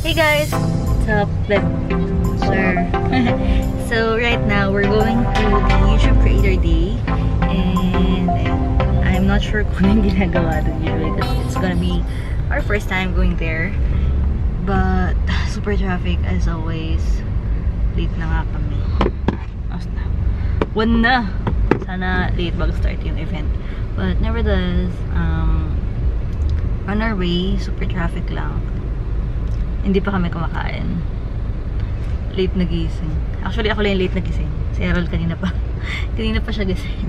Hey guys! What's up? So right now, we're going to the YouTube Creator Day. And I'm not sure kung anong ginagawa dun usually because it's gonna be our first time going there. But super traffic as always. Late na nga kami. Na. 1 na! Sana late mag-start yung event. But nevertheless, on our way, super traffic lang. Hindi pa kami kumakain. Late nagising. Actually, ako lang yung late nagising. Si Errol kanina pa. Kanina pa siya gising.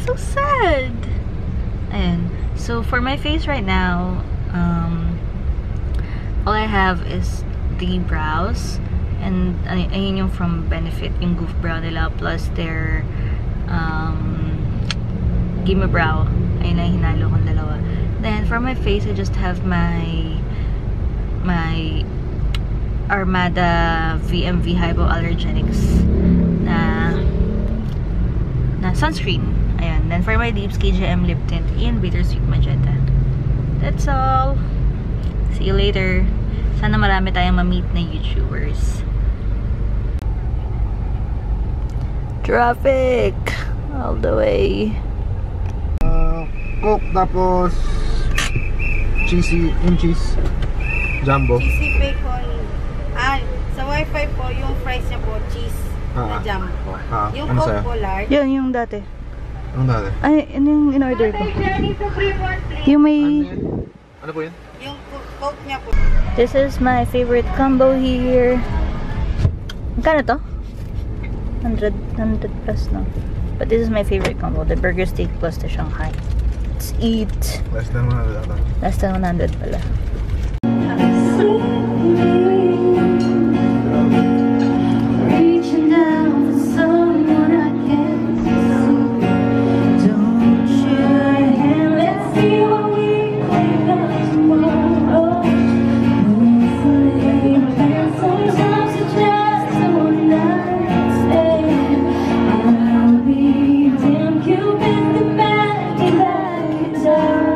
So sad! Ayan. So, for my face right now, all I have is the brows. And, ayun yung from Benefit, yung Goof Brow nila, plus their Gimme Brow. Ayun lang hinalo kong dalawa. Then, for my face, I just have my Armada VMV Hypoallergenics na sunscreen. Ayan. Then, for my lips, KJM Lip Tint in Bittersweet Magenta. That's all. See you later. Sana marami tayong ma-meet na YouTubers. Traffic! All the way. Coke, tapos cheesy, yung cheese jumbo. Cheesy bacon. Sa wifi po, yung fries niya po, cheese na jumbo. Yung ano Coke sa'yo? po large. Yun, yung dati. Anong dati? Ay, ano yung in-order ko? Yung may... Ano po yun? Yung Coke niya po. This is my favorite combo here. Magkano to? 100 plus, no? But this is my favorite combo. The burger steak plus the Shanghai. Let's eat. Less than 100 ata. Less than 100 pala. Reaching down for someone I can't see. Don't share your hand. Let's see what we make of tomorrow. Hopefully, sometimes it's just a one night stand. I'll be damn Cupid the back in that guitar.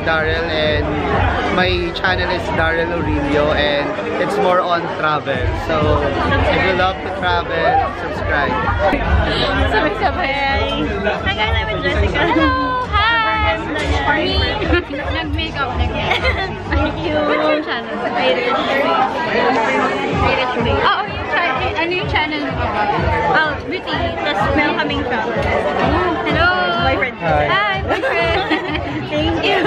Daryl, and my channel is Daryl Aurelio, and it's more on travel. So if you love to travel, subscribe. Sabay-sabay. Hi guys, I'm Jessica. Hello! Hi! Nag-makeup. Thank you. Channel. Ano yung channel mo ba? Oh, beauty. Tapos meron kaming travel. Hello! Boyfriend. Hi, boyfriend! Thank you!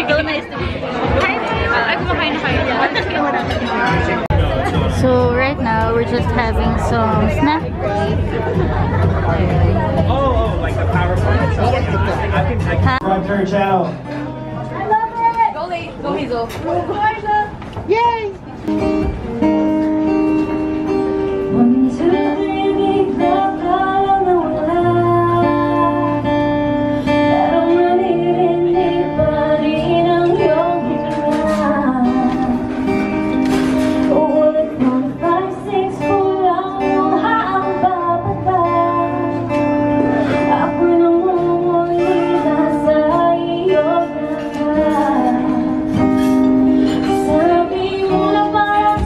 So nice to meet you. Ay, kumakain na kayo. So, right now, we're just having some snack break. Oh, like the PowerPoint. Turn channel. I love it! Go Hazel. Yay! 1, 2, 3, big love, I know sabi mo na para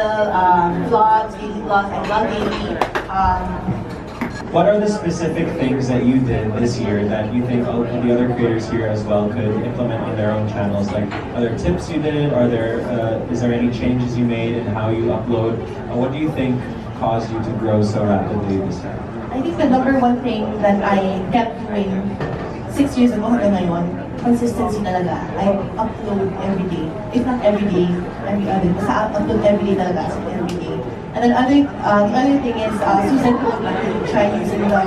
travel vlogs, daily vlogs. I vlog daily. What are the specific things that you did this year that you think the other creators here as well could implement on their own channels? Like, are there tips you did? Is there any changes you made in how you upload? What do you think caused you to grow so rapidly this year? I think the number one thing that I kept doing 6 years ago hanggang ngayon, consistency talaga. I upload every day. If not every day, every other. Basta upload every day talaga, so every day. And then the other thing is, Susan told me to try using the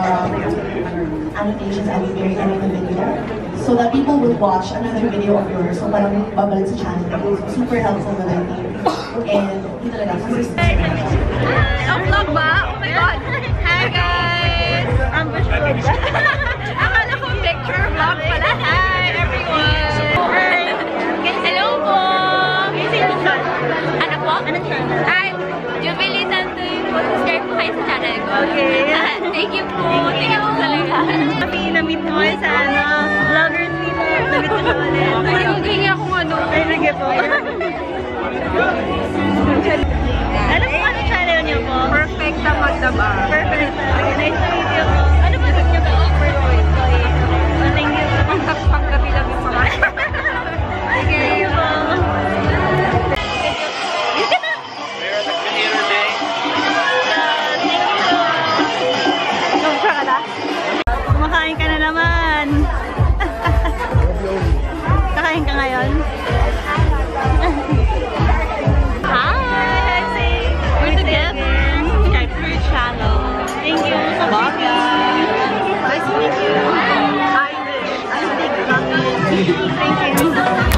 annotations at the very end of the video so that people would watch another video of yours. So parang babalik sa channel. So super helpful na I think. And yun talaga, consistency. Ang vlog ba? Oh my God! Hi guys! Ambush vlog. Akala ko picture vlog pala. Hi everyone! Hello po! Ano po? Anong channel? Ay, Jubilee Santoy po. Subscribe po kayo sa channel ko. Okay. Thank you po. Thank you po talaga. Na-meet mo kayo sa vloggers dito. Na-meet ko na ulit. Ay, maghingi akong ano. Ay, nagay po. Ano po ano channel niyo po? Perfecta Magdaba. Perfecta. Nice to meet you po. Ano ba gusto niyo ba? Perfect. Thank you. Panggabi lang yung mga. Thank you po. Kumakain ka na naman. Kakain ka ngayon? Hi! We're together. Subscribe to your channel. Thank you. Bye. Nice to meet you. I think. Thank you.